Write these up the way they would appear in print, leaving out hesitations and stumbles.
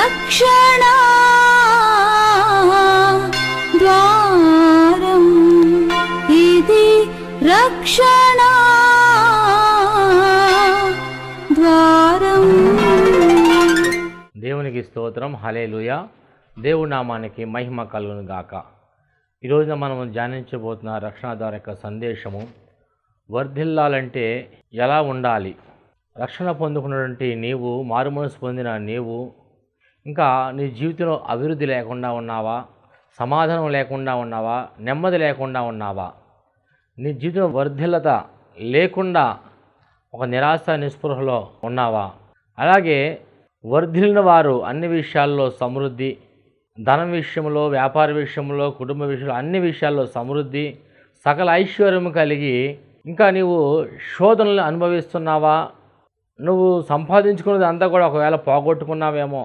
రక్షణ ద్వారం, ఇది రక్షణ ద్వారం. దేవునికి స్తోత్రం. హల్లెలూయా. దేవుడి నామానికి మహిమ కలుగును గాక. ఈరోజున మనం ధ్యానించబోతున్న రక్షణ ద్వారం యొక్క సందేశము, వర్ధిల్లాలంటే ఎలా ఉండాలి. రక్షణ పొందుకున్నటువంటి నీవు, మారుమనసు పొందిన నీవు ఇంకా నీ జీవితంలో అభివృద్ధి లేకుండా ఉన్నావా, సమాధానం లేకుండా ఉన్నావా, నెమ్మది లేకుండా ఉన్నావా, నీ జీవితంలో వర్ధిల్లత లేకుండా ఒక నిరాశ నిస్పృహలో ఉన్నావా? అలాగే వర్ధిల్లిన వారు అన్ని విషయాల్లో సమృద్ధి, ధనం విషయంలో, వ్యాపార విషయంలో, కుటుంబ విషయంలో, అన్ని విషయాల్లో సమృద్ధి, సకల ఐశ్వర్యం కలిగి ఇంకా నీవు శోధనలు అనుభవిస్తున్నావా? నువ్వు సంపాదించుకున్నది అంతా కూడా ఒకవేళ పోగొట్టుకున్నావేమో,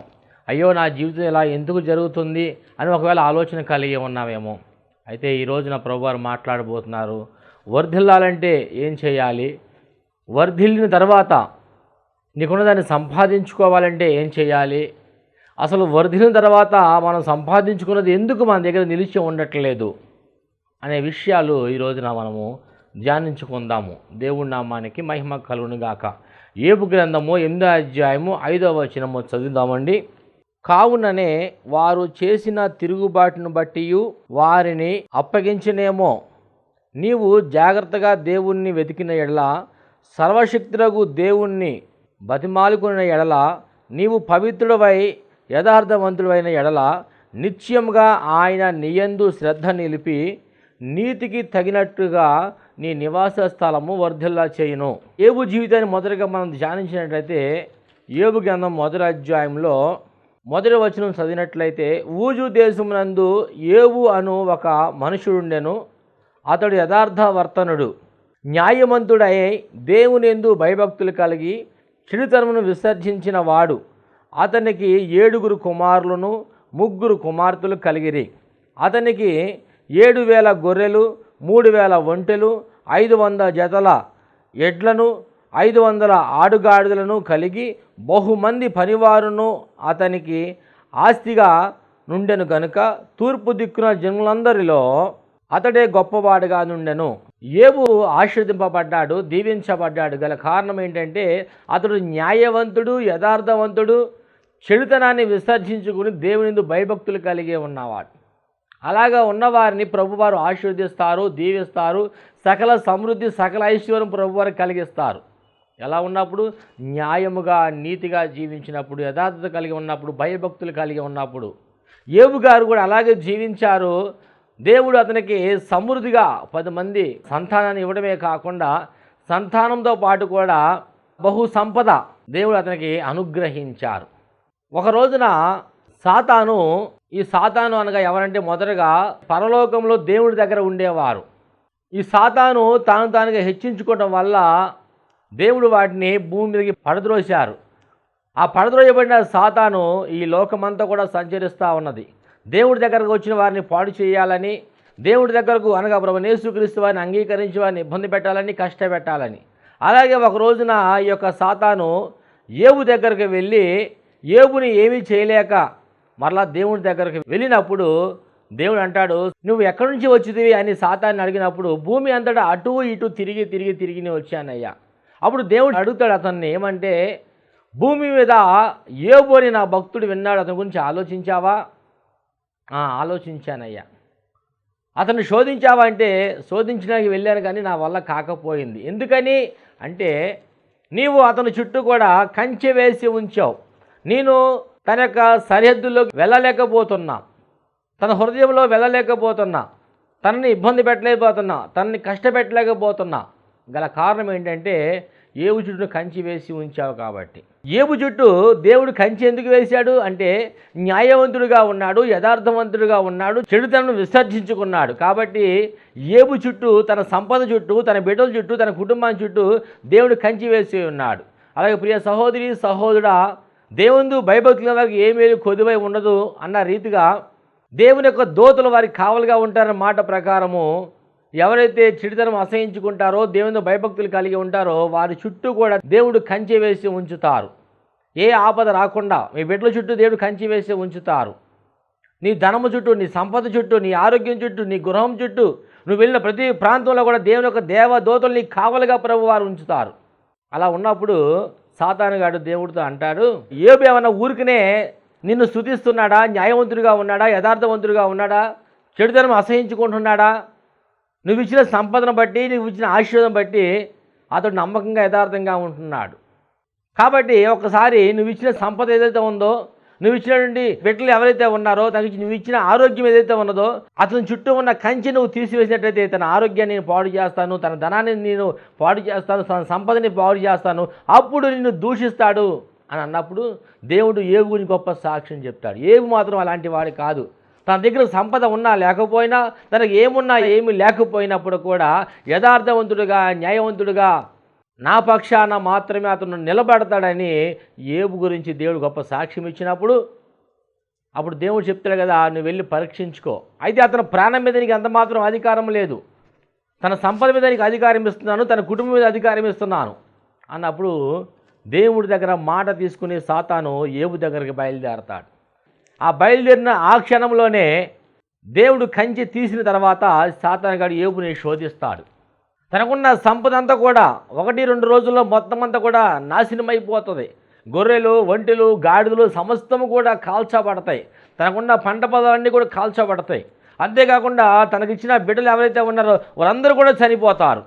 అయ్యో నా జీవితం ఇలా ఎందుకు జరుగుతుంది అని ఒకవేళ ఆలోచన కలిగి ఉన్నావేమో. అయితే ఈ రోజున ప్రభువారు మాట్లాడబోతున్నారు, వర్ధిల్లాలంటే ఏం చేయాలి, వర్ధిల్లిన తర్వాత నీకున్న దాన్ని సంపాదించుకోవాలంటే ఏం చేయాలి, అసలు వర్ధిల్లిన తర్వాత మనం సంపాదించుకున్నది ఎందుకు మన దగ్గర నిలిచి ఉండట్లేదు అనే విషయాలు ఈ రోజున మనము ధ్యానించుకుందాము. దేవుడి నామానికి మహిమ కలుగును గాక. యోబు గ్రంథము 8వ అధ్యాయము 5వ వచనము చదువుదామండి. కావుననే వారు చేసిన తిరుగుబాటును బట్టి వారిని అప్పగించనేమో. నీవు జాగ్రత్తగా దేవుణ్ణి వెతికిన ఎడల, సర్వశక్తులకు దేవుణ్ణి బతిమాలుకున్న ఎడల, నీవు పవిత్రుడవై యథార్థవంతుడైన ఎడల, నిత్యముగా ఆయన నీయందు శ్రద్ధ నిలిపి నీతికి తగినట్టుగా నీ నివాస స్థలము వర్ధిల్లా చేయును. యోబు జీవితాన్ని మొదటగా మనం ధ్యానించినట్లయితే, యోబు గ్రంథం 1వ అధ్యాయంలో 1వ వచనం చదివినట్లయితే, ఊజు దేశమునందు యోబు అను ఒక మనుషుడుండెను. అతడు యథార్థవర్తనుడు, న్యాయవంతుడై దేవునియందు భయభక్తులు కలిగి చెడుతనమును విసర్జించిన వాడు. అతనికి 7 కుమారులను 3 కుమార్తెలు కలిగిరి. అతనికి 7,000 గొర్రెలు, 3,000 ఒంటెలు, 500 జతల ఎడ్లను, 500 ఆడుగాడిదలను కలిగి బహుమంది పనివారును అతనికి ఆస్తిగా నుండెను గనుక తూర్పు దిక్కున జనులందరిలో అతడే గొప్పవాడుగా నుండెను. యోబు ఆశీర్వదింపబడ్డాడు, దీవించబడ్డాడు. గల కారణం ఏంటంటే అతడు న్యాయవంతుడు, యథార్థవంతుడు, చెడుతనాన్ని విసర్జించుకుని దేవునిందు భయభక్తులు కలిగి ఉన్నవాడు. అలాగా ఉన్నవారిని ప్రభువారు ఆశీర్వదిస్తారు, దీవిస్తారు, సకల సమృద్ధి, సకల ఐశ్వర్యం ప్రభువారు కలిగిస్తారు. ఎలా ఉన్నప్పుడు? న్యాయముగా, నీతిగా జీవించినప్పుడు, యథార్థత కలిగి ఉన్నప్పుడు, భయభక్తులు కలిగి ఉన్నప్పుడు. యోబు గారు కూడా అలాగే జీవించారు. దేవుడు అతనికి సమృద్ధిగా 10 మంది సంతానాన్ని ఇవ్వడమే కాకుండా సంతానంతో పాటు కూడా బహు సంపద దేవుడు అతనికి అనుగ్రహించారు. ఒక రోజున సాతాను, ఈ సాతాను అనగా ఎవరంటే మొదటగా పరలోకంలో దేవుడి దగ్గర ఉండేవారు. ఈ సాతాను తానుగా హెచ్చించుకోవడం వల్ల దేవుడు వాటిని భూమి మీదకి పడద్రోశారు. ఆ పడద్రోయబడిన సాతాను ఈ లోకమంతా కూడా సంచరిస్తూ ఉన్నది. దేవుడి దగ్గరకు వచ్చిన వారిని పాడు చేయాలని, దేవుడి దగ్గరకు అనగా ప్రభువైన యేసుక్రీస్తు వారిని అంగీకరించి వారిని ఇబ్బంది పెట్టాలని, కష్టపెట్టాలని. అలాగే ఒక రోజున ఈ యొక్క సాతాను యోబు దగ్గరికి వెళ్ళి యోబుని ఏమీ చేయలేక మరలా దేవుడి దగ్గరికి వెళ్ళినప్పుడు దేవుడు అంటాడు, నువ్వు ఎక్కడి నుంచి వచ్చిదివి అని సాతాన్ని అడిగినప్పుడు, భూమి అంతటా అటు ఇటు తిరిగి నేను వచ్చానయ్యా. అప్పుడు దేవుడు అడుగుతాడు అతన్ని ఏమంటే, భూమి మీద యోబు అని నా భక్తుడు విన్నాడు, అతని గురించి ఆలోచించావా? ఆలోచించానయ్యా. అతన్ని శోధించావా అంటే, శోధించడానికి వెళ్ళాను కానీ నా వల్ల కాకపోయింది. ఎందుకని అంటే, నీవు అతని చుట్టూ కూడా కంచె వేసి ఉంచావు. నేను తన యొక్క సరిహద్దుల్లోకి వెళ్ళలేకపోతున్నా, తన హృదయంలో వెళ్ళలేకపోతున్నా, తనని ఇబ్బంది పెట్టలేకపోతున్నా, తనని కష్టపెట్టలేకపోతున్నా. గల కారణం ఏంటంటే యోబు చుట్టూ కంచి వేసి ఉంచావు కాబట్టి. యోబు చుట్టూ దేవుడు కంచి ఎందుకు వేశాడు అంటే, న్యాయవంతుడిగా ఉన్నాడు, యథార్థవంతుడిగా ఉన్నాడు, చెడుతనను విసర్జించుకున్నాడు. కాబట్టి యోబు చుట్టూ, తన సంపద చుట్టూ, తన బిడ్డల చుట్టూ, తన కుటుంబం చుట్టూ దేవుడు కంచి వేసి ఉన్నాడు. అలాగే ప్రియ సహోదరి సహోదరుడా, దేవుని భయభక్తుల వారికి ఏ మేలు కొదువై ఉండదు అన్న రీతిగా దేవుని యొక్క దూతలు వారికి కావలుగా ఉంటారన్న మాట ప్రకారము ఎవరైతే చెడుతనం అసహించుకుంటారో, దేవుని భయభక్తులు కలిగి ఉంటారో వారి చుట్టూ కూడా దేవుడు కంచె వేసి ఉంచుతారు. ఏ ఆపద రాకుండా మీ బిడ్డల చుట్టూ దేవుడు కంచి వేసి ఉంచుతారు. నీ ధనము చుట్టూ, నీ సంపద చుట్టూ, నీ ఆరోగ్యం చుట్టూ, నీ గృహం చుట్టూ, నువ్వు వెళ్ళిన ప్రతి ప్రాంతంలో కూడా దేవుని యొక్క దేవదూతలు నీ కావలిగా ప్రభు వారు ఉంచుతారు. అలా ఉన్నప్పుడు సాతానుగాడు దేవుడితో అంటాడు, యోబు ఏమన్నా ఊరికనే నిన్ను స్తుతిస్తున్నాడా? న్యాయవంతుడిగా ఉన్నాడా? యథార్థవంతుడిగా ఉన్నాడా? చెడుతనం అసహించుకుంటున్నాడా? నువ్వు ఇచ్చిన సంపదను బట్టి, నువ్వు ఇచ్చిన ఆశీర్వాదం బట్టి అతడు నమ్మకంగా యథార్థంగా ఉంటున్నాడు. కాబట్టి ఒకసారి నువ్వు ఇచ్చిన సంపద ఏదైతే ఉందో, నువ్వు ఇచ్చినటువంటి బిడ్డలు ఎవరైతే ఉన్నారో, తనకి నువ్వు ఇచ్చిన ఆరోగ్యం ఏదైతే ఉన్నదో, అతని చుట్టూ ఉన్న కంచె నువ్వు తీసివేసినట్లయితే తన ఆరోగ్యాన్ని నేను పాడు చేస్తాను, తన ధనాన్ని నేను పాడు చేస్తాను, తన సంపదని పాడు చేస్తాను, అప్పుడు నిన్ను దూషిస్తాడు అని అన్నప్పుడు దేవుడు యోబు గురించి గొప్ప సాక్ష్యం చెప్తాడు. యోబు మాత్రం అలాంటి వాడు కాదు. తన దగ్గర సంపద ఉన్నా లేకపోయినా, తనకు ఏమున్నా ఏమి లేకపోయినప్పుడు కూడా యథార్థవంతుడుగా, న్యాయవంతుడుగా, నా పక్షాన మాత్రమే అతను నిలబడతాడని యోబు గురించి దేవుడు గొప్ప సాక్ష్యం ఇచ్చినప్పుడు అప్పుడు దేవుడు చెప్తాడు కదా, నువ్వు వెళ్ళి పరీక్షించుకో. అయితే అతను ప్రాణం మీద నీకు ఎంత మాత్రం అధికారం లేదు, తన సంపద మీద నీకు అధికారం ఇస్తున్నాను, తన కుటుంబం మీద అధికారం ఇస్తున్నాను అన్నప్పుడు దేవుడి దగ్గర మాట తీసుకుని సాతాను యోబు దగ్గరికి బయలుదేరతాడు. ఆ బయలుదేరిన ఆ క్షణంలోనే దేవుడు కంచె తీసిన తర్వాత సాతానుగాడు యోబుని శోధిస్తాడు. తనకున్న సంపద అంతా కూడా 1-2 రోజుల్లో మొత్తం అంతా కూడా నాశనమైపోతుంది. గొర్రెలు, ఒంటెలు, గాడిదలు సమస్తము కూడా కాల్చబడతాయి. తనకున్న పంట పొలాలన్నీ కూడా కాల్చబడతాయి. అంతేకాకుండా తనకిచ్చిన బిడ్డలు ఎవరైతే ఉన్నారో వారందరూ కూడా చనిపోతారు.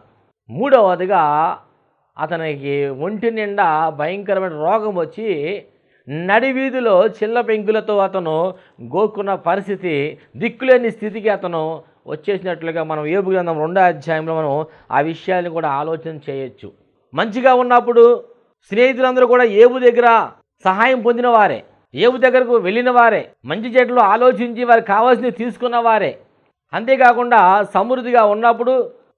మూడవదిగా అతనికి ఒంటి నిండా భయంకరమైన రోగం వచ్చి నడివీధిలో చిల్ల పెంకులతో అతను గోక్కున్న పరిస్థితి, దిక్కులేని స్థితికి అతను వచ్చేసినట్లుగా మనం యోబు గ్రంథం 2వ అధ్యాయంలో మనం ఆ విషయాన్ని కూడా ఆలోచన చేయొచ్చు. మంచిగా ఉన్నప్పుడు స్నేహితులందరూ కూడా యోబు దగ్గర సహాయం పొందిన వారే, యోబు దగ్గరకు వెళ్ళిన వారే, మంచి చెట్లు ఆలోచించి వారికి కావాల్సినవి తీసుకున్న వారే. అంతేకాకుండా సమృద్ధిగా ఉన్నప్పుడు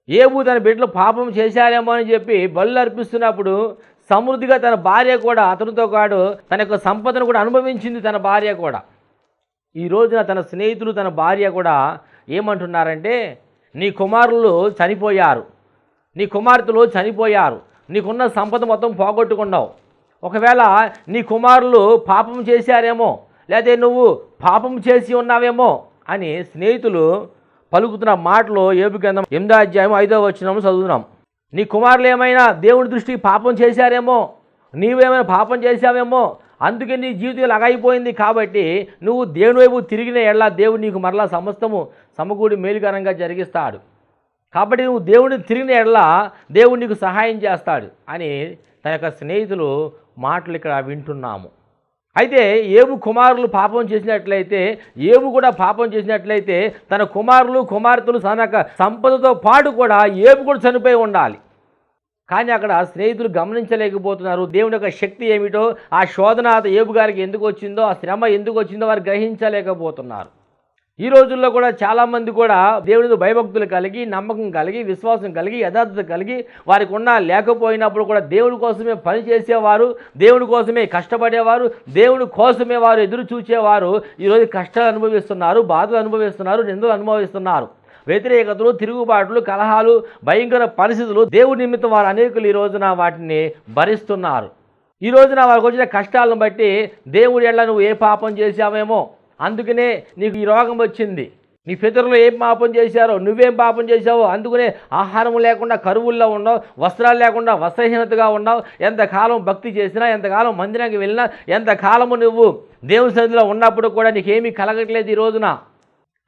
యోబు తన బిడ్డలు పాపం చేశారేమో అని చెప్పి బలులు అర్పిస్తున్నప్పుడు సమృద్ధిగా తన భార్య కూడా అతనితో పాటు తన యొక్క సంపదను కూడా అనుభవించింది తన భార్య కూడా. ఈ రోజున తన స్నేహితులు, తన భార్య కూడా ఏమంటున్నారంటే, నీ కుమారులు చనిపోయారు, నీ కుమార్తెలు చనిపోయారు, నీకున్న సంపద మొత్తం పోగొట్టుకున్నావు, ఒకవేళ నీ కుమారులు పాపం చేశారేమో, లేదా నువ్వు పాపం చేసి ఉన్నావేమో అని స్నేహితులు పలుకుతున్న మాటలు యోబు గ్రంథం 8వ అధ్యాయం 5వ వచనం చదువుతున్నాం. నీ కుమారులు ఏమైనా దేవుని దృష్టికి పాపం చేశారేమో, నీవేమైనా పాపం చేశావేమో, అందుకే నీ జీవితం ఇలా అయిపోయింది. కాబట్టి నువ్వు దేవుని వైపు తిరిగిన ఎడల దేవుడు నీకు మరలా సమస్తము సమకూడి మేలుకరంగా జరిగిస్తాడు. కాబట్టి నువ్వు దేవుడిని తిరిగిన ఎడల దేవుడు నీకు సహాయం చేస్తాడు అని తన యొక్క స్నేహితులు మాటలు ఇక్కడ వింటున్నాము. అయితే యోబు కుమారులు పాపం చేసినట్లయితే, యోబు కూడా పాపం చేసినట్లయితే తన కుమారులు, కుమార్తెలు, తన యొక్క సంపదతో పాటు కూడా యోబు కూడా చనిపోయి ఉండాలి. కానీ అక్కడ స్నేహితులు గమనించలేకపోతున్నారు దేవుని యొక్క శక్తి ఏమిటో, ఆ శోధన యోబు గారికి ఎందుకు వచ్చిందో, ఆ శ్రమ ఎందుకు వచ్చిందో వారు గ్రహించలేకపోతున్నారు. ఈ రోజుల్లో కూడా చాలామంది కూడా దేవుని భయభక్తులు కలిగి, నమ్మకం కలిగి, విశ్వాసం కలిగి, యథార్థత కలిగి వారికి ఉన్న లేకపోయినప్పుడు కూడా దేవుని కోసమే పనిచేసేవారు, దేవుని కోసమే కష్టపడేవారు, దేవుని కోసమే వారు ఎదురు చూచేవారు ఈరోజు కష్టాలు అనుభవిస్తున్నారు, బాధలు అనుభవిస్తున్నారు, నిందలు అనుభవిస్తున్నారు. వ్యతిరేకతలు, తిరుగుబాట్లు, కలహాలు, భయంకర పరిస్థితులు దేవుడి నిమిత్తం వారు అనేకులు ఈ రోజున వాటిని భరిస్తున్నారు. ఈ రోజున వారికి వచ్చిన కష్టాలను బట్టి దేవుడి ఎడల నువ్వు ఏ పాపం చేశావేమో, అందుకనే నీకు ఈ రోగం వచ్చింది, నీ పితరులు ఏం పాపం చేశారో, నువ్వేం పాపం చేశావో, అందుకనే ఆహారం లేకుండా కరువుల్లో ఉన్నావు, వస్త్రాలు లేకుండా వస్త్రహీనతగా ఉన్నావు, ఎంతకాలం భక్తి చేసినా, ఎంతకాలం మందిరానికి వెళ్ళినా, ఎంతకాలము నువ్వు దేవుని సన్నిధిలో ఉన్నప్పుడు కూడా నీకేమీ కలగట్లేదు ఈ రోజున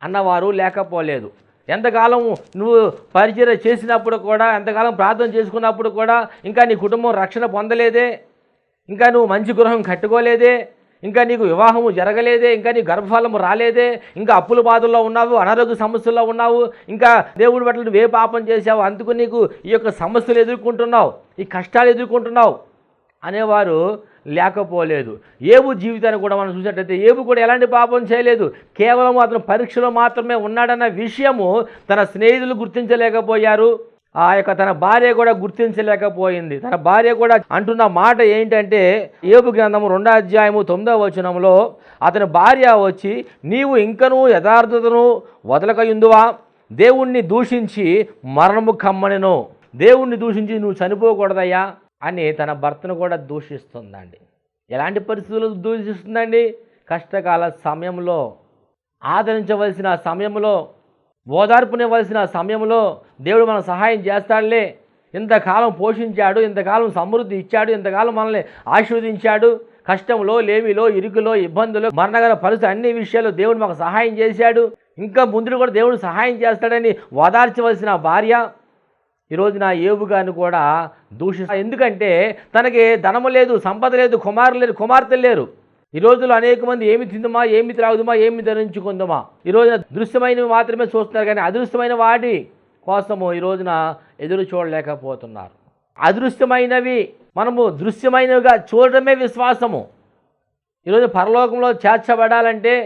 అన్నవారు లేకపోలేదు. ఎంతకాలం నువ్వు పరిచర్య చేసినప్పుడు కూడా, ఎంతకాలం ప్రార్థన చేసుకున్నప్పుడు కూడా ఇంకా నీ కుటుంబం రక్షణ పొందలేదే, ఇంకా నువ్వు మంచి గృహం కట్టుకోలేదే, ఇంకా నీకు వివాహము జరగలేదే, ఇంకా నీ గర్భఫలము రాలేదే, ఇంకా అప్పుల బాధల్లో ఉన్నావు, అనారోగ్య సమస్యల్లో ఉన్నావు, ఇంకా దేవుడి పట్ల నువ్వే పాపం చేశావు, అందుకు నీకు ఈ యొక్క సమస్యలు ఎదుర్కొంటున్నావు, ఈ కష్టాలు ఎదుర్కొంటున్నావు అనేవారు లేకపోలేదు. యోబు జీవితాన్ని కూడా మనం చూసినట్లయితే యోబు కూడా ఎలాంటి పాపం చేయలేదు, కేవలం అతను పరీక్షలో మాత్రమే ఉన్నాడన్న విషయము తన స్నేహితులు గుర్తించలేకపోయారు, ఆ యొక్క తన భార్య కూడా గుర్తించలేకపోయింది. తన భార్య కూడా అంటున్న మాట ఏంటంటే, యోబు గ్రంథము 2వ అధ్యాయము 9వ వచనంలో అతని భార్య వచ్చి, నీవు ఇంకనూ యథార్థతను వదలకయుందువా, దేవుణ్ణి దూషించి మరణము కమ్మనెను, దేవుణ్ణి దూషించి నువ్వు చనిపోకూడదయ్యా అని తన భర్తను కూడా దూషిస్తుందండి. ఎలాంటి పరిస్థితులు దూషిస్తుందండి? కష్టకాల సమయంలో, ఆదరించవలసిన సమయంలో, ఓదార్పునివ్వాల్సిన సమయంలో దేవుడు మనకు సహాయం చేస్తాడులే, ఇంతకాలం పోషించాడు, ఇంతకాలం సమృద్ధి ఇచ్చాడు, ఇంతకాలం మనల్ని ఆశీర్వదించాడు, కష్టంలో, లేమిలో, ఇరుకులో, ఇబ్బందులు, మరణకర పరిస్థితి అన్ని విషయాలు దేవుడు మాకు సహాయం చేశాడు, ఇంకా ముందు కూడా దేవుడు సహాయం చేస్తాడని ఓదార్చవలసిన భార్య ఈరోజు నా యోబు గారిని కూడా దూషిస్తా. ఎందుకంటే తనకి ధనము లేదు, సంపద లేదు, కుమారులు లేరు, కుమార్తెలు లేరు. ఈ రోజులో అనేక మంది ఏమి తిందుమా, ఏమి త్రాగుదుమా, ఏమి ధరించుకుందామా, ఈ రోజున దృశ్యమైనవి మాత్రమే చూస్తున్నారు, కానీ అదృశ్యమైన వాటి కోసము ఈ రోజున ఎదురు చూడలేకపోతున్నారు. అదృశ్యమైనవి మనము దృశ్యమైనవిగా చూడడమే విశ్వాసము. ఈరోజు పరలోకంలో చేర్చబడాలంటే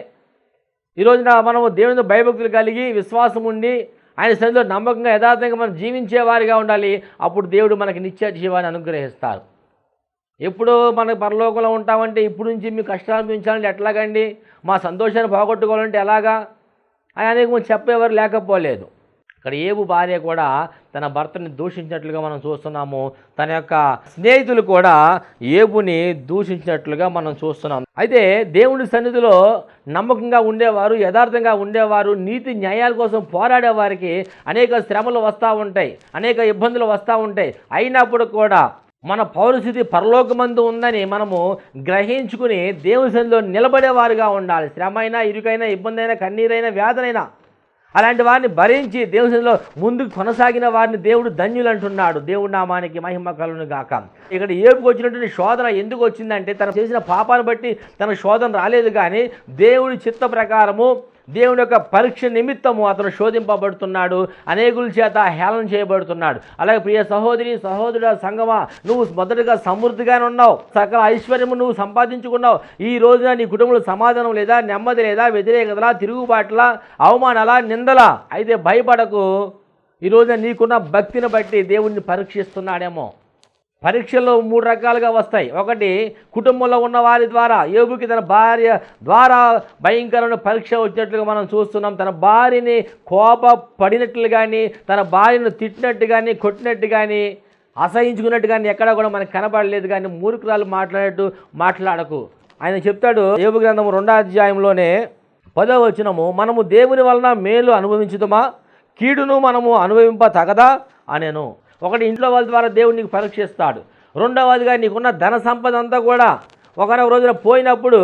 ఈ రోజున మనము దేవుని భయభక్తులు కలిగి విశ్వాసం ఉండి ఆయన సన్నిధిలో నమ్మకంగా యథార్థంగా మనం జీవించేవారిగా ఉండాలి. అప్పుడు దేవుడు మనకి నిత్య జీవాన్ని అనుగ్రహిస్తారు. ఎప్పుడు మనకు పరలోకంలో ఉంటామంటే ఇప్పుడు నుంచి మీ కష్టాలు అనుభవించాలంటే ఎట్లాగండి, మా సంతోషాన్ని పోగొట్టుకోవాలంటే ఎలాగా అని అనేక మంది చెప్పేవారు లేకపోలేదు. ఇక్కడ యోబు భార్య కూడా తన భర్తని దూషించినట్లుగా మనం చూస్తున్నాము. తన యొక్క స్నేహితులు కూడా యోబుని దూషించినట్లుగా మనం చూస్తున్నాం. అయితే దేవుని సన్నిధిలో నమ్మకంగా ఉండేవారు, యథార్థంగా ఉండేవారు, నీతి న్యాయాల కోసం పోరాడే వారికి అనేక శ్రమలు వస్తూ ఉంటాయి, అనేక ఇబ్బందులు వస్తూ ఉంటాయి. అయినప్పుడు కూడా మన పౌరస్థితి పరలోకమందు ఉందని మనము గ్రహించుకుని దేవుని సన్నిధిలో నిలబడేవారుగా ఉండాలి. శ్రమ అయినా, ఇరుకైనా, ఇబ్బంది అయినా, కన్నీరైనా, వేదనైనా అలాంటి వారిని భరించి దేవుని సన్నిధిలో ముందుకు కొనసాగిన వారిని దేవుడు ధన్యులు అంటున్నాడు. దేవుడి నామానికి మహిమ కలుగును గాక. ఇక్కడ యోబుకు వచ్చినటువంటి శోధన ఎందుకు వచ్చిందంటే తను చేసిన పాపాన్ని బట్టి తన శోధన రాలేదు, కానీ దేవుడి చిత్త ప్రకారము దేవుని యొక్క పరీక్ష నిమిత్తము అతను శోధింపబడుతున్నాడు, అనేకుల చేత హేళన చేయబడుతున్నాడు. అలాగే ప్రియ సహోదరి సహోదరుడ సంగమా, నువ్వు మొదటగా సమృద్ధిగానే ఉన్నావు, సకల ఐశ్వర్యము నువ్వు సంపాదించుకున్నావు. ఈ రోజున నీ కుటుంబంలో సమాధానం లేదా, నెమ్మది లేదా, వ్యతిరేకతలా, తిరుగుబాట్ల, అవమానాల, నిందలా. అయితే భయపడకు, ఈ రోజున నీకున్న భక్తిని బట్టి దేవుడిని పరీక్షిస్తున్నాడేమో. పరీక్షలు 3 రకాలుగా వస్తాయి. ఒకటి కుటుంబంలో ఉన్న వారి ద్వారా. యోబుకి తన భార్య ద్వారా భయంకరమైన పరీక్ష వచ్చినట్లుగా మనం చూస్తున్నాం. తన భార్యని కోపపడినట్లు కానీ, తన భార్యను తిట్టినట్టు కానీ, కొట్టినట్టు కానీ, అసహించుకున్నట్టు కానీ ఎక్కడా కూడా మనకు కనబడలేదు. కానీ మూర్ఖురాలు మాట్లాడకు. ఆయన చెప్తాడు యోబు గ్రంథము 2వ అధ్యాయంలోనే 10వ వచనము, మనము దేవుని వలన మేలు అనుభవించుదామా, కీడును మనము అనుభవింప తగదా అనేను. ఒకటి ఇంట్లో వాళ్ళ ద్వారా దేవుడు నీకు పరీక్షిస్తాడు. రెండవదిగా నీకున్న ధన సంపద అంతా కూడా ఒకనొక రోజున పోయినప్పుడు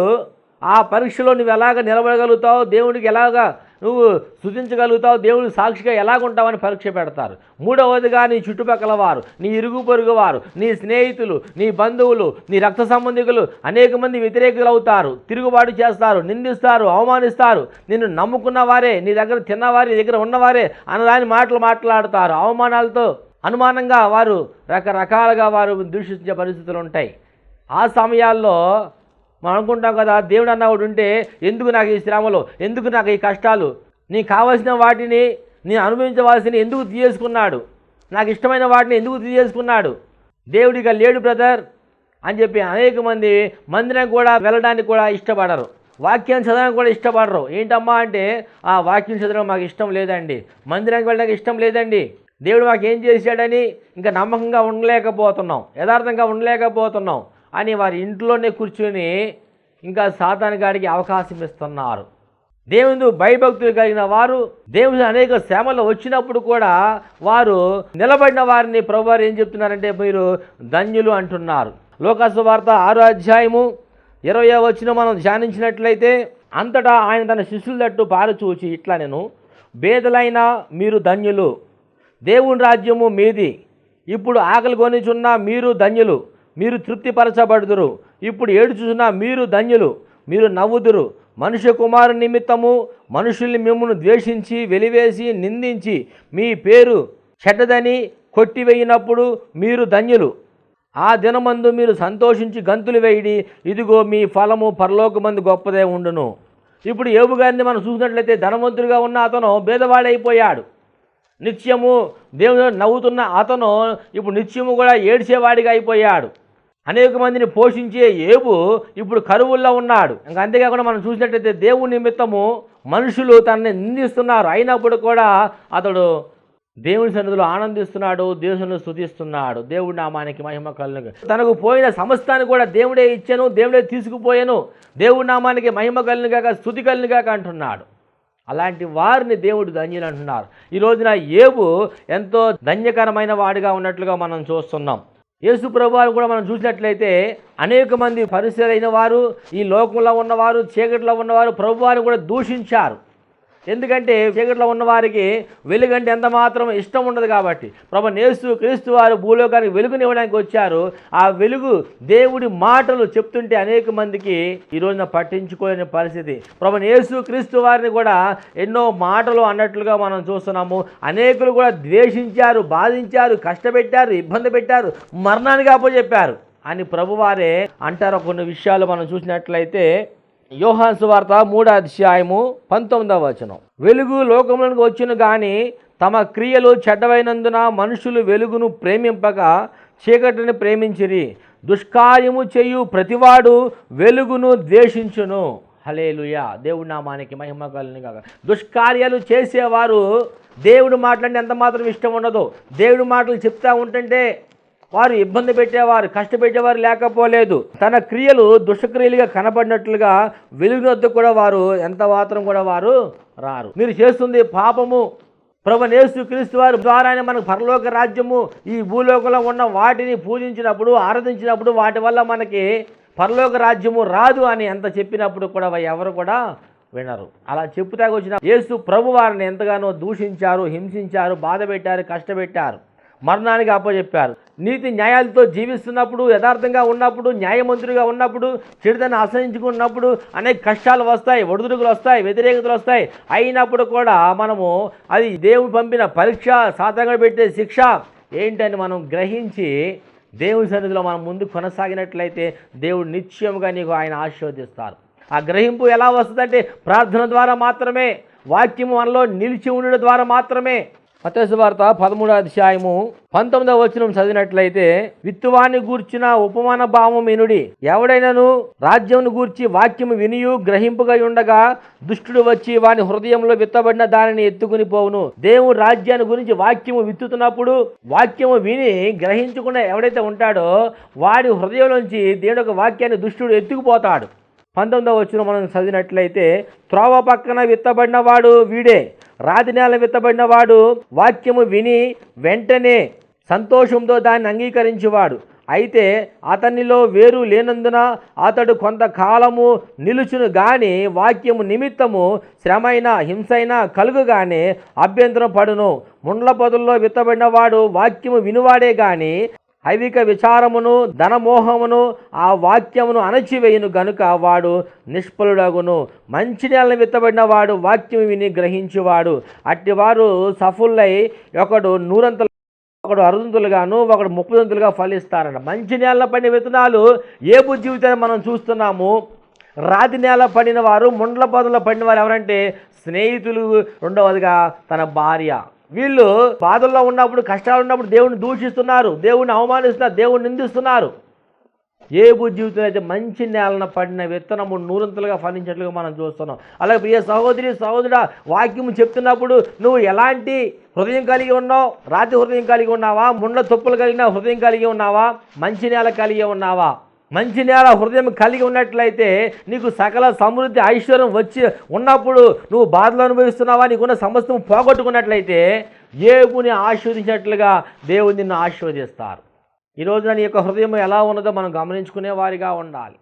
ఆ పరీక్షలో నువ్వు ఎలాగ నిలబడగలుగుతావు, దేవుడికి ఎలాగా నువ్వు స్తుతించగలుగుతావు, దేవుడికి సాక్షిగా ఎలాగుంటావని పరీక్ష పెడతారు. మూడవదిగా నీ చుట్టుపక్కల వారు, నీ ఇరుగు పొరుగు వారు, నీ స్నేహితులు, నీ బంధువులు, నీ రక్త సంబంధికులు అనేక మంది వ్యతిరేకులు అవుతారు, తిరుగుబాటు చేస్తారు, నిందిస్తారు, అవమానిస్తారు. నిన్ను నమ్ముకున్న వారే, నీ దగ్గర తిన్నవారే, నీ దగ్గర ఉన్నవారే అనరాని మాటలు మాట్లాడతారు. అవమానాలతో అనుమానంగా వారు రకరకాలుగా వారు దూషించే పరిస్థితులు ఉంటాయి. ఆ సమయాల్లో మనం అనుకుంటాం కదా, దేవుడు అన్నవాడు ఉంటే ఎందుకు నాకు ఈ శ్రమలు, ఎందుకు నాకు ఈ కష్టాలు, నీకు కావాల్సిన వాటిని నేను అనుభవించవలసిన ఎందుకు తీసేసుకున్నాడు, నాకు ఇష్టమైన వాటిని ఎందుకు తీసేసుకున్నాడు, దేవుడిగా లేడు బ్రదర్ అని చెప్పి అనేక మంది మందిరం కూడా వెళ్ళడానికి కూడా ఇష్టపడరు, వాక్యం చదవడానికి కూడా ఇష్టపడరు. ఏంటమ్మా అంటే ఆ వాక్యం చదవడం మాకు ఇష్టం లేదండి, మందిరానికి వెళ్ళడానికి ఇష్టం లేదండి, దేవుడు మాకు ఏం చేశాడని ఇంకా నమ్మకంగా ఉండలేకపోతున్నాం, యథార్థంగా ఉండలేకపోతున్నాం అని వారి ఇంట్లోనే కూర్చొని ఇంకా సాతాను గాడికి అవకాశం ఇస్తున్నారు. దేవుని భయభక్తులు కలిగిన వారు దేవుని అనేక శ్రమలు వచ్చినప్పుడు కూడా వారు నిలబడిన వారిని ప్రభువారు ఏం చెప్తున్నారంటే మీరు ధన్యులు అంటున్నారు. లోకాసు వార్త 6వ అధ్యాయము 20వ వచనం మనం ధ్యానించినట్లయితే, అంతటా ఆయన తన శిష్యుల తట్టు పారచూచి ఇట్లా నేను, బేదలైన మీరు ధన్యులు, దేవుని రాజ్యము మీది, ఇప్పుడు ఆకలి కొనిచున్న మీరు ధన్యులు, మీరు తృప్తిపరచబడుదురు, ఇప్పుడు ఏడుచుచున్న మీరు ధన్యులు, మీరు నవ్వుదురు. మనుష్య కుమారు నిమిత్తము మనుషుల్ని మిమ్మల్ని ద్వేషించి వెలివేసి నిందించి మీ పేరు చెడ్డదని కొట్టివేయినప్పుడు మీరు ధన్యులు. ఆ దినమందు మీరు సంతోషించి గంతులు వేయడి, ఇదిగో మీ ఫలము పరలోకమందు గొప్పదే ఉండును. ఇప్పుడు యోబు గారిని మనం చూసినట్లయితే ధనవంతుడిగా ఉన్న అతను భేదవాడైపోయాడు. నిత్యము దేవుడు నవ్వుతున్న అతను ఇప్పుడు నిత్యము కూడా ఏడ్చేవాడిగా అయిపోయాడు. అనేక మందిని పోషించే యోబు ఇప్పుడు కరువుల్లో ఉన్నాడు. ఇంకా అంతేకాకుండా మనం చూసినట్లయితే దేవుని నిమిత్తము మనుషులు తనని నిందిస్తున్నారు, అయినప్పుడు కూడా అతడు దేవుని సన్నిధిలో ఆనందిస్తున్నాడు, దేవుని స్తుతిస్తున్నాడు. దేవుడి నామానికి మహిమ కలుగును. తనకు పోయిన సమస్తాన్ని కూడా దేవుడే ఇచ్చాను, దేవుడే తీసుకుపోయాను, దేవుడి నామానికి మహిమ కలుగును గాక, స్తుతి కలుగును గాక అంటున్నాడు. అలాంటి వారిని దేవుడు ధన్యులు అంటున్నారు. ఈ రోజున యోబు ఎంతో ధన్యకరమైన వాడిగా ఉన్నట్లుగా మనం చూస్తున్నాం. యేసు ప్రభువారు కూడా మనం చూసినట్లయితే అనేక మంది పరిసరైన వారు, ఈ లోకంలో ఉన్నవారు, చీకటిలో ఉన్నవారు ప్రభువారిని కూడా దూషించారు. ఎందుకంటే చీకటిలో ఉన్నవారికి వెలుగంటే ఎంత మాత్రం ఇష్టం ఉండదు కాబట్టి యేసు క్రీస్తు వారు భూలోకానికి వెలుగునివ్వడానికి వచ్చారు. ఆ వెలుగు దేవుడి మాటలు చెప్తుంటే అనేక మందికి ఈ రోజున పట్టించుకోలేని పరిస్థితి. యేసు క్రీస్తు వారిని కూడా ఎన్నో మాటలు అన్నట్లుగా మనం చూస్తున్నాము. అనేకులు కూడా ద్వేషించారు, బాధించారు, కష్టపెట్టారు, ఇబ్బంది పెట్టారు, మరణానికి అప్పచెప్పారు అని ప్రభువారే అంటారు. కొన్ని విషయాలు మనం చూసినట్లయితే యోహాను సువార్త 3:19 వెలుగు లోకములకు వచ్చును గాని తమ క్రియలు చెడ్డవైనందున మనుషులు వెలుగును ప్రేమింపక చీకటిని ప్రేమించిరి. దుష్కార్యము చేయు ప్రతివాడు వెలుగును ద్వేషించును. హల్లెలూయా. దేవుడి నామానికి మహిమ కలుగును గాక. దుష్కార్యాలు చేసేవారు దేవుడు మాట్లాడిన ఎంత మాత్రం ఇష్టం ఉండదు. దేవుడి మాటలు చెప్తా ఉంటుంటే వారు ఇబ్బంది పెట్టేవారు, కష్టపెట్టేవారు లేకపోలేదు. తన క్రియలు దుష్టక్రియలుగా కనబడినట్లుగా వెలుగునొద్ద కూడా వారు ఎంత మాత్రం కూడా వారు రారు. మీరు చేస్తుంది పాపము, యేసు క్రీస్తు వారి ద్వారానే మనకు పరలోక రాజ్యము, ఈ భూలోకంలో ఉన్న వాటిని పూజించినప్పుడు, ఆరాధించినప్పుడు వాటి వల్ల మనకి పరలోక రాజ్యము రాదు అని ఎంత చెప్పినప్పుడు కూడా ఎవరు కూడా వినరు. అలా చెప్పుతాకు వచ్చిన యేసు ప్రభు వారిని ఎంతగానో దూషించారు, హింసించారు, బాధ పెట్టారు, కష్టపెట్టారు, మరణానికి అప్పచెప్పారు. నీతి న్యాయాలతో జీవిస్తున్నప్పుడు, యథార్థంగా ఉన్నప్పుడు, న్యాయమంత్రిగా ఉన్నప్పుడు, చెడుదని ఆశ్రయించుకున్నప్పుడు అనేక కష్టాలు వస్తాయి, ఒడిదుడుకులు వస్తాయి, వ్యతిరేకతలు వస్తాయి. అయినప్పుడు కూడా మనము అది దేవుడు పంపిన పరీక్ష, సాతానుడు పెట్టే శిక్ష ఏంటని మనం గ్రహించి దేవుని సన్నిధిలో మనం ముందు కొనసాగినట్లయితే దేవుడు నిశ్చయముగా నీకు ఆయన ఆశీర్వదిస్తారు. ఆ గ్రహింపు ఎలా వస్తుందంటే ప్రార్థన ద్వారా మాత్రమే, వాక్యము మనలో నిలిచి ఉండడం ద్వారా మాత్రమే. మత్తయి సువార్త 13:19 చదివినట్లయితే విత్తువాన్ని గూర్చిన ఉపమాన భావం వినుడి. ఎవడైనను రాజ్యమును గూర్చి వాక్యము వినియు గ్రహింపుగా ఉండగా దుష్టుడు వచ్చి వాని హృదయంలో విత్తబడిన దానిని ఎత్తుకుని పోవును. దేవుడు రాజ్యాన్ని గురించి వాక్యము విత్తుతున్నప్పుడు వాక్యము విని గ్రహించకుండా ఎవడైతే ఉంటాడో వాడి హృదయంలోంచి దేవుడి యొక్క వాక్యాన్ని దుష్టుడు ఎత్తుకుపోతాడు. 19 మనం చదివినట్లయితే త్రోవ పక్కన విత్తబడిన వాడు వీడే. రాతి నేల విత్తబడిన వాడు వాక్యము విని వెంటనే సంతోషంతో దాన్ని అంగీకరించేవాడు. అయితే అతనిలో వేరు లేనందున అతడు కొంతకాలము నిలుచును గాని వాక్యము నిమిత్తము శ్రమైన హింసైనా కలుగుగానే అభ్యంతరం పడును. ముండ్ల పొదల్లో విత్తబడిన వాడు వాక్యము వినువాడే గాని ఐవిక విచారమును ధనమోహమును ఆ వాక్యమును అణచివేయును గనుక వాడు నిష్ఫలుడగును. మంచి నేలను విత్తబడిన వాడు వాక్యము విని గ్రహించువాడు. అట్టివారు సఫుల్లై ఒకడు 100 ఒకడు 60 ఒకడు 30 ఫలిస్తారన్న. మంచి నేల పడిన విత్తనాలు యోబు జీవితాన్ని మనం చూస్తున్నాము. రాతి నేల పడిన వారు, ముండ్ల పొదలో పడిన వారు ఎవరంటే స్నేహితులు, రెండవదిగా తన భార్య. వీళ్ళు బాధల్లో ఉన్నప్పుడు, కష్టాలు ఉన్నప్పుడు దేవుడిని దూషిస్తున్నారు, దేవుడిని అవమానిస్తున్నారు, దేవుడిని నిందిస్తున్నారు. యోబు జీవితంలో అయితే మంచి నేలన పడిన విత్తనము 100 ఫలించినట్లుగా మనం చూస్తున్నాం. అలాగే ప్రియ సహోదరి సహోదరుడా, వాక్యము చెప్తున్నప్పుడు నువ్వు ఎలాంటి హృదయం కలిగి ఉన్నావు? రాతి హృదయం కలిగి ఉన్నావా? ముండ్ల తొప్పులు కలిగిన హృదయం కలిగి ఉన్నావా? మంచి నేల కలిగి ఉన్నావా? మంచి నేల హృదయం కలిగి ఉన్నట్లయితే నీకు సకల సమృద్ధి ఐశ్వర్యం వచ్చి ఉన్నప్పుడు నువ్వు బాధలు అనుభవిస్తున్నావా? నీకున్న సమస్తం పోగొట్టుకున్నట్లయితే యోబుని ఆశీర్వదించినట్లుగా దేవుడు నిన్ను ఆశీర్వదిస్తారు. ఈరోజు నీ యొక్క హృదయం ఎలా ఉన్నదో మనం గమనించుకునే వారిగా ఉండాలి.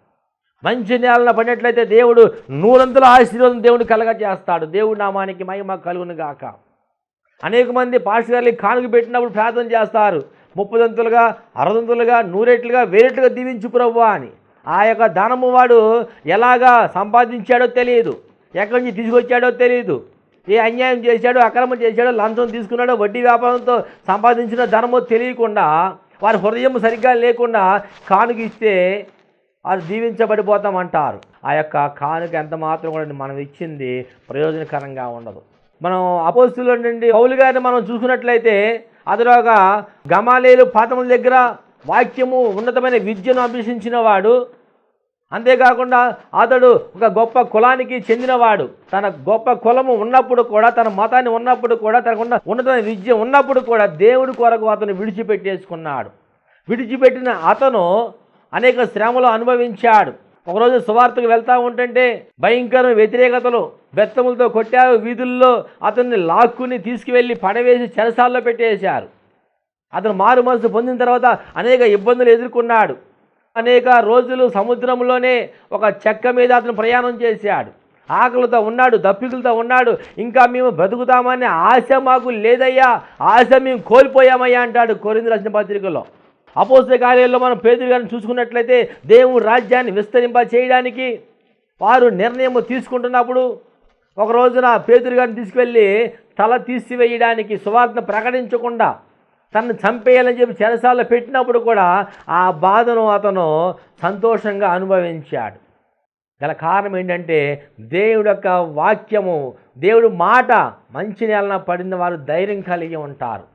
మంచి నేలన పడినట్లయితే దేవుడు 100 ఆశీర్వాదం దేవుడు కలగజేస్తాడు. దేవుడి నామానికి మహిమ కలుగును గాక. అనేక మంది పాస్టర్ గారికి కానుక పెట్టినప్పుడు ప్రార్థన చేస్తారు, 30 60 100 1000 దీవించు ప్రభువా అని. ఆ యొక్క ధనము వాడు ఎలాగా సంపాదించాడో తెలియదు, ఎక్కడి నుంచి తీసుకొచ్చాడో తెలియదు, ఏ అన్యాయం చేశాడో, అక్రమం చేశాడో, లంచం తీసుకున్నాడో, వడ్డీ వ్యాపారంతో సంపాదించిన ధనమో తెలియకుండా, వారి హృదయం సరిగ్గా లేకుండా కానుక ఇస్తే వారు దీవించబడిపోతామంటారు. ఆ యొక్క కానుక ఎంత మాత్రం కూడా మనం ఇచ్చింది ప్రయోజనకరంగా ఉండదు. మనం అపోస్తుల నుండి పౌలు గారిని మనం చూసుకున్నట్లయితే అతడుగా గమాలీయేలు పాదముల దగ్గర వాక్యము ఉన్నతమైన విద్యను అభ్యసించిన వాడు. అంతేకాకుండా అతడు ఒక గొప్ప కులానికి చెందినవాడు. తన గొప్ప కులము ఉన్నప్పుడు కూడా, తన మతాన్ని ఉన్నప్పుడు కూడా, తనకున్న ఉన్నతమైన విద్య ఉన్నప్పుడు కూడా దేవుడి కొరకు అతను విడిచిపెట్టేసుకున్నాడు. విడిచిపెట్టిన అతను అనేక శ్రమలు అనుభవించాడు. ఒకరోజు సువార్తకు వెళ్తూ ఉంటుంటే భయంకర వ్యతిరేకతలు, బెత్తములతో కొట్టారు. వీధుల్లో అతన్ని లాక్కుని తీసుకువెళ్ళి పడవేసి చెరసాల్లో పెట్టేశారు. అతను మారు మనసు పొందిన తర్వాత అనేక ఇబ్బందులు ఎదుర్కొన్నాడు. అనేక రోజులు సముద్రంలోనే ఒక చెక్క మీద అతను ప్రయాణం చేశాడు. ఆకలితో ఉన్నాడు, దప్పికలతో ఉన్నాడు. ఇంకా మేము బ్రతుకుతామనే ఆశ మాకు లేదయ్యా, ఆశ మేము కోల్పోయామయ్యా అంటాడు కొరింథీ రాసిన పత్రికలో. అపోస్తల కార్యాల్లో మనం పేతురు గారిని చూసుకున్నట్లయితే దేవుడి రాజ్యాన్ని విస్తరింప చేయడానికి వారు నిర్ణయం తీసుకుంటున్నప్పుడు ఒక రోజున పేతురు గారిని తీసుకువెళ్ళి తల తీసివేయడానికి, సువార్తను ప్రకటించకుండా తనను చంపేయాలని చెప్పి చెరసాల్లో పెట్టినప్పుడు కూడా ఆ బాధను అతను సంతోషంగా అనుభవించాడు. గల కారణం ఏంటంటే దేవుడి యొక్క వాక్యము, దేవుడి మాట మంచి నేలన పడిన వారు ధైర్యం కలిగి ఉంటారు.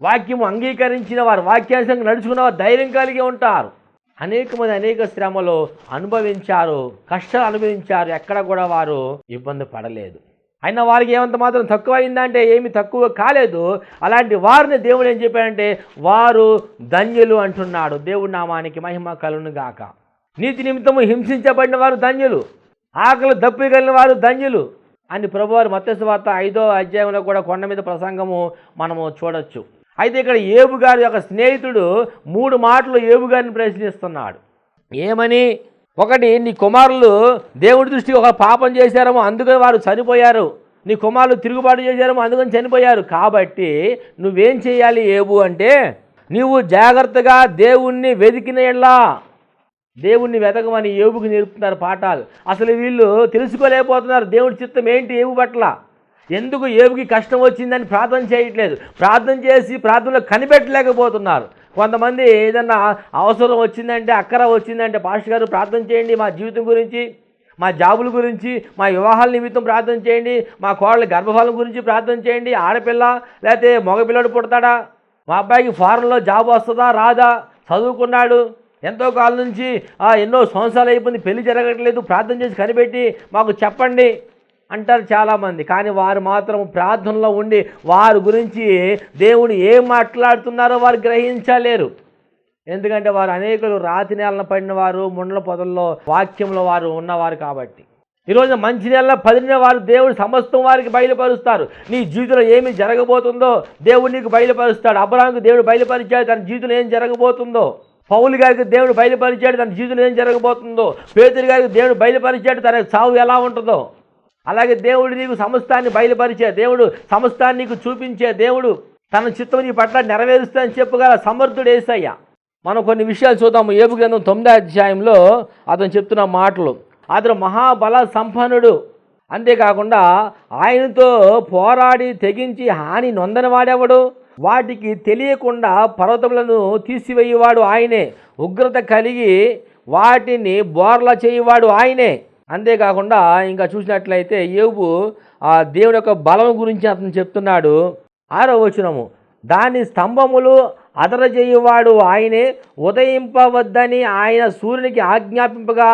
వాక్యము అంగీకరించిన వారు, వాక్యానుసారంగా నడుచుకున్న వారు ధైర్యం కలిగి ఉంటారు. అనేక మంది అనేక శ్రమలు అనుభవించారు, కష్టాలు అనుభవించారు. ఎక్కడ కూడా వారు ఇబ్బంది పడలేదు. అయినా వారికి ఏమంత మాత్రం తక్కువ అయిందంటే ఏమి తక్కువ కాలేదు. అలాంటి వారిని దేవుడు ఏం చెప్పాడంటే వారు ధన్యులు అంటున్నాడు. దేవుడి నామానికి మహిమ కలుగును గాక. నీతి నిమిత్తము హింసించబడిన వారు ధన్యులు, ఆకలి దప్పిగలిగిన వారు ధన్యులు అని ప్రభువారు మత్తయి సువార్త 5వ అధ్యాయంలో కూడా కొండ మీద ప్రసంగము మనము చూడొచ్చు. అయితే ఇక్కడ యోబు గారి యొక్క స్నేహితుడు 3 మాటలు యోబు గారిని ప్రశ్నిస్తున్నాడు. ఏమని? ఒకటి, నీ కుమారులు దేవుడి దృష్టికి ఒక పాపం చేశారేమో అందుకని వారు చనిపోయారు, నీ కుమారులు తిరుగుబాటు చేశారేమో అందుకని చనిపోయారు. కాబట్టి నువ్వేం చేయాలి యోబు అంటే, నీవు జాగ్రత్తగా దేవుణ్ణి వెతికినలా, దేవుణ్ణి వెతకమని యోబుకి నేర్పుతున్నారు పాఠాలు. అసలు వీళ్ళు తెలుసుకోలేకపోతున్నారు దేవుడి చిత్తం ఏంటి యోబు పట్ల. ఎందుకు యోబుకి కష్టం వచ్చిందని ప్రార్థన చేయట్లేదు, ప్రార్థన చేసి ప్రార్థనలో కనిపెట్టలేకపోతున్నారు. కొంతమంది ఏదన్నా అవసరం వచ్చిందంటే, అక్కర వచ్చిందంటే, పాస్టర్ గారు ప్రార్థన చేయండి, మా జీవితం గురించి, మా జాబుల గురించి, మా వివాహాల నిమిత్తం ప్రార్థన చేయండి, మా కోడళ్ళ గర్భఫలం గురించి ప్రార్థన చేయండి, ఆడపిల్ల లేకపోతే మగపిల్లడు పుడతాడా, మా అబ్బాయికి ఫారెన్లో జాబ్ వస్తుందా రాదా, చదువుకున్నాడు, ఎంతో కాలం నుంచి ఎన్నో సంవత్సరాలు అయిపోయింది, పెళ్లి జరగట్లేదు, ప్రార్థన చేసి కనిపెట్టి మాకు చెప్పండి అంటారు చాలామంది. కానీ వారు మాత్రం ప్రార్థనలో ఉండి వారి గురించి దేవుడు ఏం మాట్లాడుతున్నారో వారు గ్రహించలేరు. ఎందుకంటే వారు అనేకులు రాతి నేలన పడిన వారు, ముండ్ల పొదల్లో వాక్యంలో వారు ఉన్నవారు కాబట్టి. ఈరోజు మంచి నెలలో పదిన వారు దేవుడు సమస్తం వారికి బయలుపరుస్తారు. నీ జీవితంలో ఏమి జరగబోతుందో దేవుడు నీకు బయలుపరుస్తాడు. అబ్రహాముకు దేవుడు బయలుపరిచాడు తన జీవితంలో ఏం జరగబోతుందో. పౌలు గారికి దేవుడు బయలుపరిచాడు తన జీవితంలో ఏం జరగబోతుందో. పేతురు గారికి దేవుడు బయలుపరిచాడు తన సావు ఎలా ఉంటుందో. అలాగే దేవుడు నీకు సమస్తాన్ని బయలుపరిచే దేవుడు, సమస్తాన్ని నీకు చూపించే దేవుడు, తన చిత్తం నీ పట్ల నెరవేరుస్తానని చెప్పగల సమర్థుడు యేసయ్య. మనం కొన్ని విషయాలు చూద్దాము. యోబు గ్రంథం 9వ అధ్యాయంలో అతను చెప్తున్న మాటలు. అతను మహాబల సంపన్నుడు, అంతేకాకుండా ఆయనతో పోరాడి తెగించి హాని నొందనవాడెవడు, వాటికి తెలియకుండా పర్వతములను తీసివేయువాడు ఆయనే, ఉగ్రత కలిగి వాటిని బోర్ల చేయువాడు ఆయనే. అంతేకాకుండా ఇంకా చూసినట్లయితే యోబు దేవుడి యొక్క బలం గురించి అతను చెప్తున్నాడు. 6వ వచనము, దాని స్తంభములు అదరజేయువాడు ఆయనే, ఉదయింపవద్దని ఆయన సూర్యునికి ఆజ్ఞాపింపగా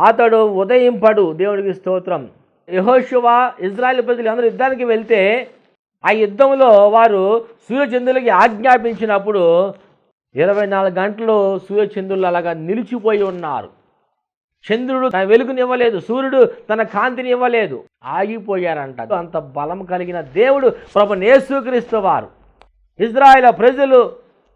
అతడు ఉదయింపడు. దేవుడికి స్తోత్రం. యెహోషువ ఇజ్రాయేల్ ప్రజలు అందరూ యుద్ధానికి వెళ్తే ఆ యుద్ధంలో వారు సూర్యచంద్రులకి ఆజ్ఞాపించినప్పుడు 24 గంటలు సూర్యచంద్రులు అలాగా నిలిచిపోయి ఉన్నారు. చంద్రుడు తన వెలుగునివ్వలేదు, సూర్యుడు తన కాంతిని ఇవ్వలేదు, ఆగిపోయారంట. అంత బలం కలిగిన దేవుడు ప్రభువైన యేసుక్రీస్తు వారు. ఇజ్రాయేల్ ప్రజలు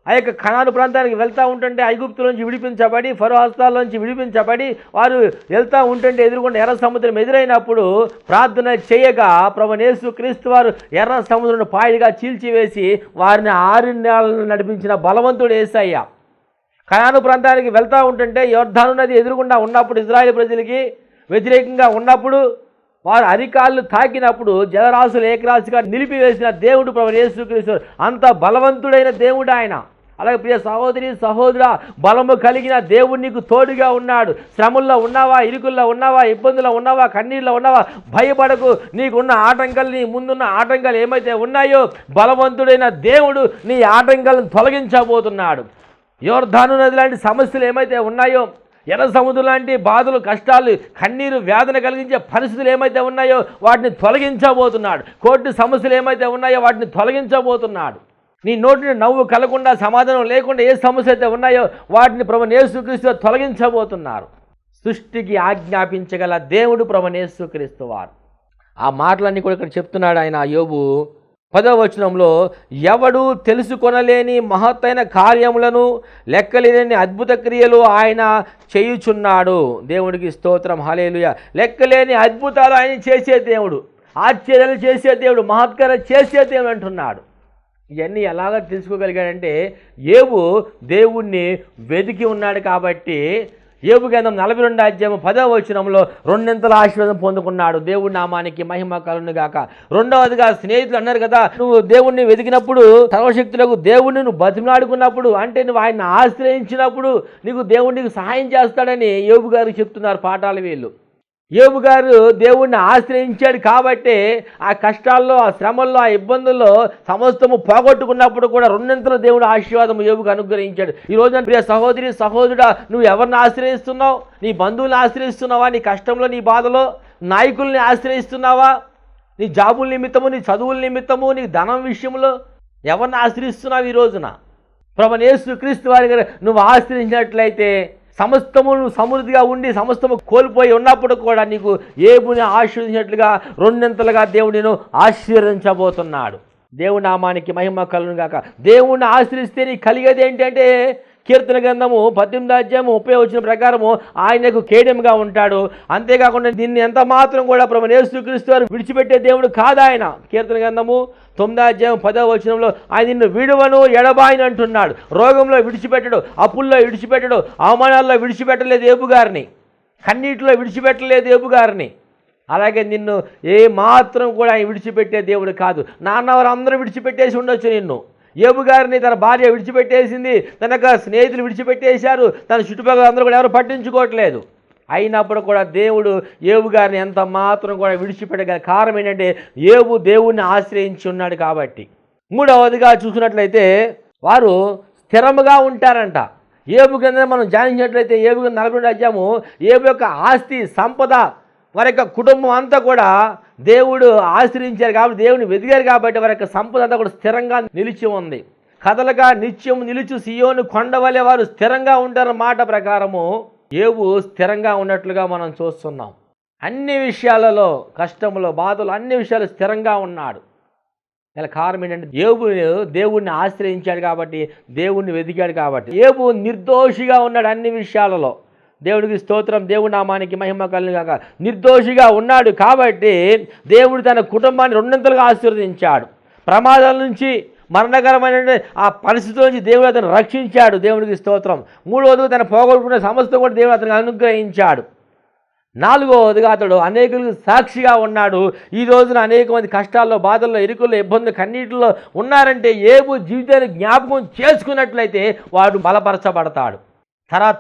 ఆ యొక్క కనాను ప్రాంతానికి వెళ్తూ ఉంటుంటే ఐగుప్తు నుంచి విడిపించబడి, ఫరో హస్తాల నుంచి విడిపించబడి వారు వెళ్తూ ఉంటుంటే ఎదురుకుండా ఎర్ర సముద్రం ఎదురైనప్పుడు ప్రార్థన చేయగా ప్రభువైన యేసుక్రీస్తు వారు ఎర్ర సముద్రం పాయలుగా చీల్చివేసి వారిని 6 నెలలు నడిపించిన బలవంతుడు యేసయ్య. కనాను ప్రాంతానికి వెళ్తూ ఉంటుంటే యొర్దాను నది ఎదురుగుండా ఉన్నప్పుడు, ఇజ్రాయేల్ ప్రజలకి వ్యతిరేకంగా ఉన్నప్పుడు, వారు అరికాళ్ళు తాకినప్పుడు జలరాశులు ఏకరాశిగా నిలిపివేసిన దేవుడు ప్రభువైన యేసుక్రీస్తు. అంత బలవంతుడైన దేవుడు ఆయన. అలాగే ప్రియ సహోదరి సహోదరా, బలము కలిగిన దేవుడు నీకు తోడుగా ఉన్నాడు. శ్రమల్లో ఉన్నావా, ఇరుకుల్లో ఉన్నావా, ఇబ్బందుల్లో ఉన్నావా, కన్నీళ్ళలో ఉన్నావా, భయపడకు. నీకున్న ఆటంకాలు, నీ ముందున్న ఆటంకాలు ఏమైతే ఉన్నాయో బలవంతుడైన దేవుడు నీ ఆటంకాలను తొలగించబోతున్నాడు. యొర్దాను నది లాంటి సమస్యలు ఏమైతే ఉన్నాయో, ఎర్ర సముద్రం లాంటి బాధలు, కష్టాలు, కన్నీరు, వేదన కలిగించే పరిస్థితులు ఏమైతే ఉన్నాయో వాటిని తొలగించబోతున్నాడు. కోర్టు సమస్యలు ఏమైతే ఉన్నాయో వాటిని తొలగించబోతున్నాడు. నీ నోటిని నవ్వు కలగకుండా, సమాధానం లేకుండా ఏ సమస్య అయితే ఉన్నాయో వాటిని ప్రభువైన యేసుక్రీస్తు తొలగించబోతున్నారు. సృష్టికి ఆజ్ఞాపించగల దేవుడు ప్రభువైన యేసుక్రీస్తు వారు. ఆ మాటలన్నీ కూడా ఇక్కడ చెప్తున్నాడు ఆయన. యోబు 10వ వచనంలో, ఎవడు తెలుసుకొనలేని మహత్తైన కార్యములను, లెక్కలేని అద్భుత క్రియలు ఆయన చేయుచున్నాడు. దేవుడికి స్తోత్రం, హల్లెలూయా. లెక్కలేని అద్భుతాలు ఆయన చేసే దేవుడు, ఆశ్చర్యాలు చేసే దేవుడు, మహత్కార్యాలు చేసే దేవుడు అంటున్నాడు. ఇవన్నీ ఎలాగ తెలుసుకోగలిగాడంటే యోబు దేవుణ్ణి వెతికి ఉన్నాడు కాబట్టి. యోబు గ్రంథం 42వ అధ్యాయం 10వ వచనంలో రెండింతల ఆశీర్వాదం పొందుకున్నాడు. దేవుడి నామానికి మహిమ కలుగును గాక. రెండవదిగా స్నేహితులు అన్నారు కదా, నువ్వు దేవుణ్ణి వెతికినప్పుడు, సర్వశక్తులకు దేవుణ్ణి నువ్వు బతిమలాడుకున్నప్పుడు, అంటే నువ్వు ఆయన ఆశ్రయించినప్పుడు నీకు దేవుడు నీకు సహాయం చేస్తాడని యోబు గారు చెప్తున్నారు పాఠాలు వీళ్ళు. యోబు గారు దేవుణ్ణి ఆశ్రయించాడు కాబట్టి ఆ కష్టాల్లో, ఆ శ్రమల్లో, ఆ ఇబ్బందుల్లో సమస్తము పోగొట్టుకున్నప్పుడు కూడా రెండింతల దేవుడు ఆశీర్వాదం యోబుకు అనుగ్రహించాడు. ఈ రోజున ప్రియ సహోదరి, సహోదరుడా, నువ్వు ఎవరిని ఆశ్రయిస్తున్నావు? నీ బంధువుల్ని ఆశ్రయిస్తున్నావా? నీ కష్టంలో, నీ బాధలో నాయకుల్ని ఆశ్రయిస్తున్నావా? నీ జాబుల నిమిత్తము, నీ చదువుల నిమిత్తము, నీ ధనం విషయంలో ఎవరిని ఆశ్రయిస్తున్నావు? ఈ రోజున ప్రభువైన యేసుక్రీస్తు వారి గారు నువ్వు ఆశ్రయించినట్లయితే సమస్తము సమృద్ధిగా ఉండి సమస్తము కోల్పోయి ఉన్నప్పుడు కూడా నీకు యోబుని ఆశీర్వదించినట్లుగా రెండింతలుగా దేవుడు నేను ఆశీర్వదించబోతున్నాడు. దేవుడి నామానికి మహిమ కలుగును గాక. దేవుణ్ణి ఆశ్రయిస్తే నీకు కలిగేది ఏంటంటే, కీర్తన గ్రంథము 18వ అధ్యాయం 30వ వచనం ప్రకారము ఆయనకు కేడెంగా ఉంటాడు. అంతేకాకుండా దీన్ని ఎంత మాత్రం కూడా ప్రభువైన యేసుక్రీస్తు వారు విడిచిపెట్టే దేవుడు కాదు ఆయన. కీర్తన గ్రంథము 9వ అధ్యాయం 10వ వచనంలో ఆయన నిన్ను విడువను ఎడబాయను అంటున్నాడు. రోగంలో విడిచిపెట్టడు, అప్పుల్లో విడిచిపెట్టడు, అవమానాల్లో విడిచిపెట్టలేదు యోబు గారిని, కన్నీటిలో విడిచిపెట్టలేదు యోబు గారిని. అలాగే నిన్ను ఏ మాత్రం కూడా ఆయన విడిచిపెట్టే దేవుడు కాదు. నాన్నవారు అందరూ విడిచిపెట్టేసి ఉండొచ్చు నిన్ను. యోబు గారిని తన భార్య విడిచిపెట్టేసింది, తన యొక్క స్నేహితులు విడిచిపెట్టేశారు, తన చుట్టుపక్కల అందరూ కూడా ఎవరు పట్టించుకోవట్లేదు. అయినప్పుడు కూడా దేవుడు యోబు గారిని ఎంత మాత్రం కూడా విడిచిపెట్టగల కారణం ఏంటంటే యోబు దేవుణ్ణి ఆశ్రయించి ఉన్నాడు కాబట్టి. మూడవదిగా చూసినట్లయితే వారు స్థిరముగా ఉంటారంట. యోబు గ్రంథం మనం ధ్యానించినట్లయితే యోబు గ్రంథం 42వ అధ్యాయము యోబు యొక్క ఆస్తి, సంపద, వారి యొక్క కుటుంబం అంతా కూడా దేవుడు ఆశ్రయించారు కాబట్టి, దేవుని వెతికారు కాబట్టి వారి యొక్క సంపద అంతా కూడా స్థిరంగా నిలిచి ఉంది. కథలుగా నిత్యం నిలుచు సియోను కొండ వలె వారు స్థిరంగా ఉంటారన్న మాట ప్రకారము యోబు స్థిరంగా ఉన్నట్లుగా మనం చూస్తున్నాం. అన్ని విషయాలలో, కష్టములో, బాధలు, అన్ని విషయాలు స్థిరంగా ఉన్నాడు. ఇలా కారణం ఏంటంటే యోబు దేవుణ్ణి ఆశ్రయించాడు కాబట్టి, దేవుణ్ణి వెతికాడు కాబట్టి. యోబు నిర్దోషిగా ఉన్నాడు అన్ని విషయాలలో. దేవుడికి స్తోత్రం, దేవుడి నామానికి మహిమ కలుగును గాక. నిర్దోషిగా ఉన్నాడు కాబట్టి దేవుడు తన కుటుంబాన్ని రెండింతలుగా ఆశీర్వదించాడు. ప్రమాదాల నుంచి, మరణకరమైన ఆ పరిస్థితుల నుంచి దేవుడు అతను రక్షించాడు. దేవుడికి స్తోత్రం. మూడవదిగా తను పోగొట్టుకునే సమస్త కూడా దేవుడు అతనికి అనుగ్రహించాడు. నాలుగవదిగా అతడు అనేకులకు సాక్షిగా ఉన్నాడు. ఈ రోజున అనేక మంది కష్టాల్లో, బాధల్లో, ఇరుకుల్లో, ఇబ్బందులు, కన్నీటిలో ఉన్నారంటే యోబు జీవితాన్ని జ్ఞాపకం చేసుకున్నట్లయితే వాడు బలపరచబడతాడు.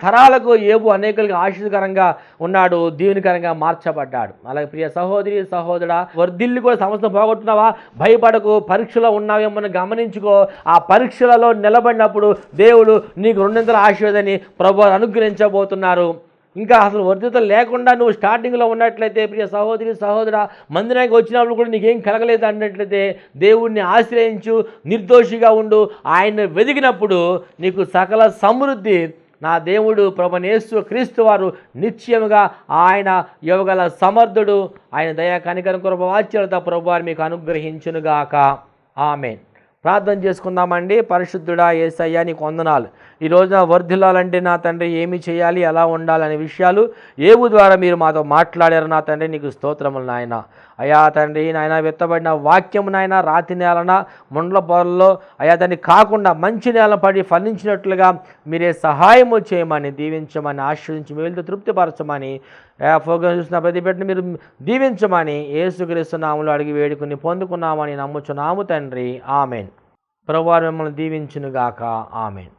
తరాలకు యోబు అనేకులకు ఆశీర్వదకరంగా ఉన్నాడు, దీవెనకరంగా మార్చబడ్డాడు. అలాగే ప్రియ సహోదరి, సహోదరుడా, వర్ధిల్లి కూడా సమస్య పోగొట్టున్నావా? భయపడకు. పరీక్షలో ఉన్నావేమో గమనించుకో. ఆ పరీక్షలలో నిలబడినప్పుడు దేవుడు నీకు రెండింతల ఆశీర్వాదాన్ని ప్రభువు అనుగ్రహించబోతున్నారు. ఇంకా అసలు వర్ధిత లేకుండా నువ్వు స్టార్టింగ్లో ఉన్నట్లయితే ప్రియ సహోదరి, సహోదరా, మందిరానికి వచ్చినప్పుడు కూడా నీకేం కలగలేదు అన్నట్లయితే దేవుణ్ణి ఆశ్రయించు, నిర్దోషిగా ఉండు. ఆయన్ని వెతికినప్పుడు నీకు సకల సమృద్ధి నా దేవుడు ప్రభువైన యేసుక్రీస్తు వారు నిశ్చయముగా ఆయన ఇవ్వగల సమర్థుడు. ఆయన దయా కనికరం కృప వాత్సల్యత ప్రభువారు మీకు అనుగ్రహించునుగాక. ఆమేన్. ప్రార్థన చేసుకుందామండి. పరిశుద్ధుడా యేసయ్యా నీకు వందనాలు. ఈ రోజున వర్ధిల్లాలంటే నా తండ్రి ఏమి చేయాలి, ఎలా ఉండాలనే విషయాలు యోబు ద్వారా మీరు మాతో మాట్లాడారు నా తండ్రి. నీకు స్తోత్రములు నాయన. అయా తండ్రి నాయన, విత్తబడిన వాక్యము నాయన రాతి నేలన, ముండ్ల పొరల్లో అయా దాన్ని కాకుండా మంచి నేల పడి ఫలించినట్లుగా మీరే సహాయము చేయమని, దీవించమని, ఆశ్రయించి మేలుతో తృప్తిపరచమని, ఫోకస్ చూసిన ప్రతి బిడ్డని మీరు దీవించమని యేసుక్రీస్తు నామములో అడిగి వేడుకుని పొందుకున్నామని నమ్ముచున్నాము తండ్రి. ఆమెన్. ప్రభువారు మిమ్మల్ని దీవించునుగాక. ఆమెన్.